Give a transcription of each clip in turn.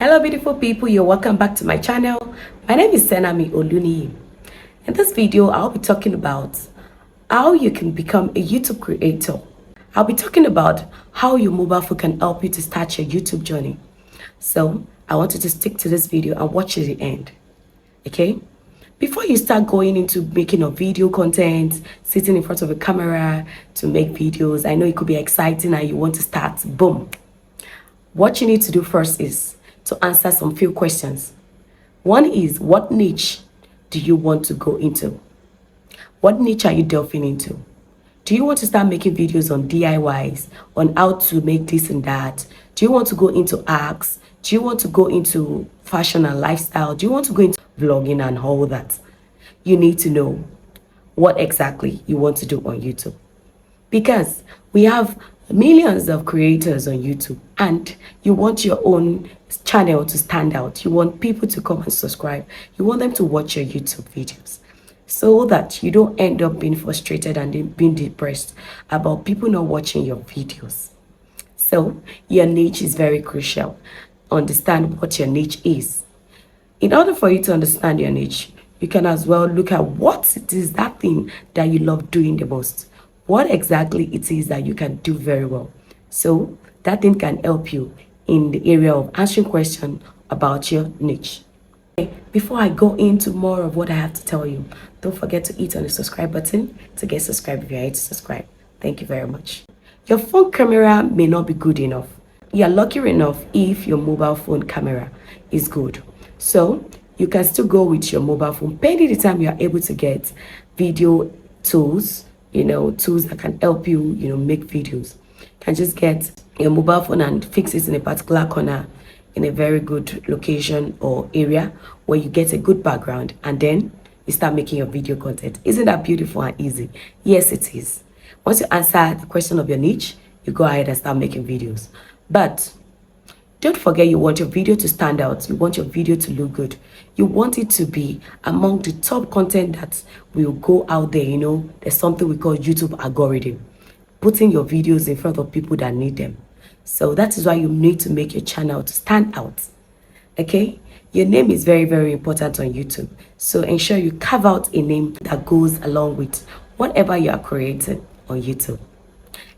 Hello beautiful people, you're welcome back to my channel. My name is Senami Oluni. In this video, I'll be talking about how you can become a YouTube creator. I'll be talking about how your mobile phone can help you to start your YouTube journey. So I want you to stick to this video and watch to the end. Okay? Before you start going into making a video content, sitting in front of a camera to make videos, I know it could be exciting and you want to start, boom. What you need to do first is to answer some few questions. One is, what niche do you want to go into? What niche are you delving into? Do you want to start making videos on DIYs, on how to make this and that? Do you want to go into arts? Do you want to go into fashion and lifestyle? Do you want to go into vlogging and all that? You need to know what exactly you want to do on YouTube. Because we have millions of creators on YouTube and you want your own channel to stand out. You want people to come and subscribe. You want them to watch your YouTube videos so that you don't end up being frustrated and being depressed about people not watching your videos. So your niche is very crucial. Understand what your niche is. In order for you to understand your niche, you can as well look at what it is, that thing that you love doing the most. What exactly it is that you can do very well. So that thing can help you in the area of answering questions about your niche. Okay, before I go into more of what I have to tell you, don't forget to hit on the subscribe button to get subscribed if you're here to subscribe. Thank you very much. Your phone camera may not be good enough. You're lucky enough if your mobile phone camera is good. So you can still go with your mobile phone. Pending the time you are able to get video tools, tools that can help you, make videos. You can just get your mobile phone and fix it in a particular corner in a very good location or area where you get a good background, and then you start making your video content. Isn't that beautiful and easy? Yes, it is. Once you answer the question of your niche, you go ahead and start making videos. But don't forget, you want your video to stand out. You want your video to look good. You want it to be among the top content that will go out there. There's something we call YouTube algorithm, putting your videos in front of people that need them. So that is why you need to make your channel to stand out. Okay? Your name is very, very important on YouTube. So ensure you carve out a name that goes along with whatever you are creating on YouTube.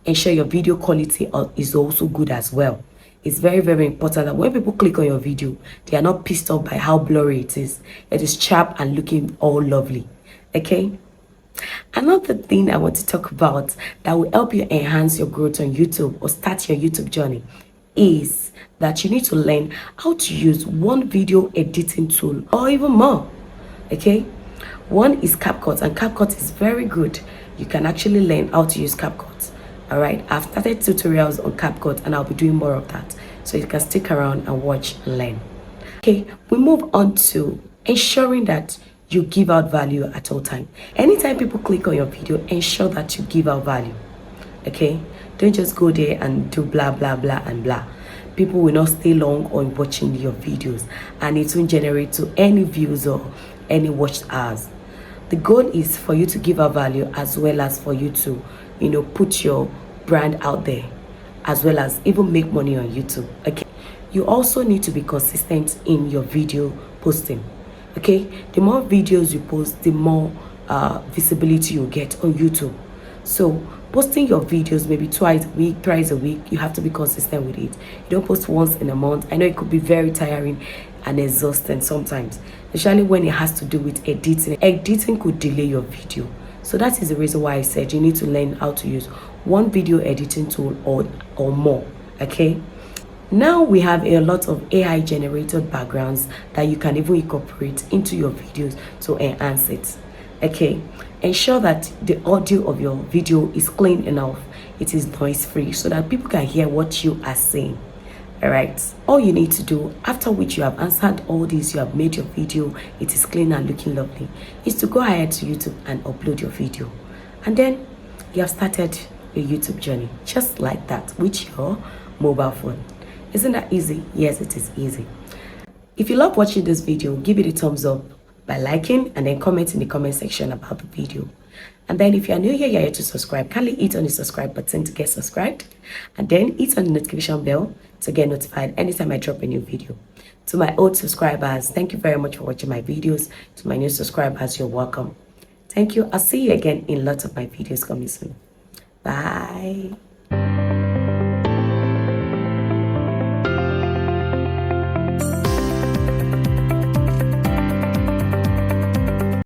Ensure your video quality is also good as well. It's very, very important that when people click on your video, they are not pissed off by how blurry it is. It is sharp and looking all lovely. Okay? Another thing I want to talk about that will help you enhance your growth on YouTube or start your YouTube journey is that you need to learn how to use one video editing tool or even more. Okay? One is CapCut, and CapCut is very good. You can actually learn how to use CapCut. Alright, I've started tutorials on CapCut and I'll be doing more of that. So you can stick around and watch and learn. Okay, we move on to ensuring that you give out value at all time. Anytime people click on your video, ensure that you give out value. Okay, don't just go there and do blah blah blah and blah. People will not stay long on watching your videos and it won't generate to any views or any watch hours. The goal is for you to give out value as well as for you to put your brand out there, as well as even make money on YouTube. Okay, you also need to be consistent in your video posting. Okay, the more videos you post, the more visibility you get on YouTube. So posting your videos maybe twice a week, thrice a week, you have to be consistent with it. You don't post once in a month. I know it could be very tiring and exhausting sometimes, especially when it has to do with editing. Editing could delay your video. So that is the reason why I said you need to learn how to use one video editing tool or more. Okay, now we have a lot of AI generated backgrounds that you can even incorporate into your videos to enhance it. Okay, ensure that the audio of your video is clean enough, it is noise free, so that people can hear what you are saying. Alright, all you need to do after which you have answered all these, you have made your video, it is clean and looking lovely, is to go ahead to YouTube and upload your video, and then you have started your YouTube journey just like that with your mobile phone. Isn't that easy? Yes, it is easy. If you love watching this video, give it a thumbs up by liking and then comment in the comment section about the video. And then if you are new here, you're here to subscribe, kindly hit on the subscribe button to get subscribed, and then hit on the notification bell to get notified anytime I drop a new video. To my old subscribers, thank you very much for watching my videos. To my new subscribers, you're welcome. Thank you. I'll see you again in lots of my videos coming soon. Bye.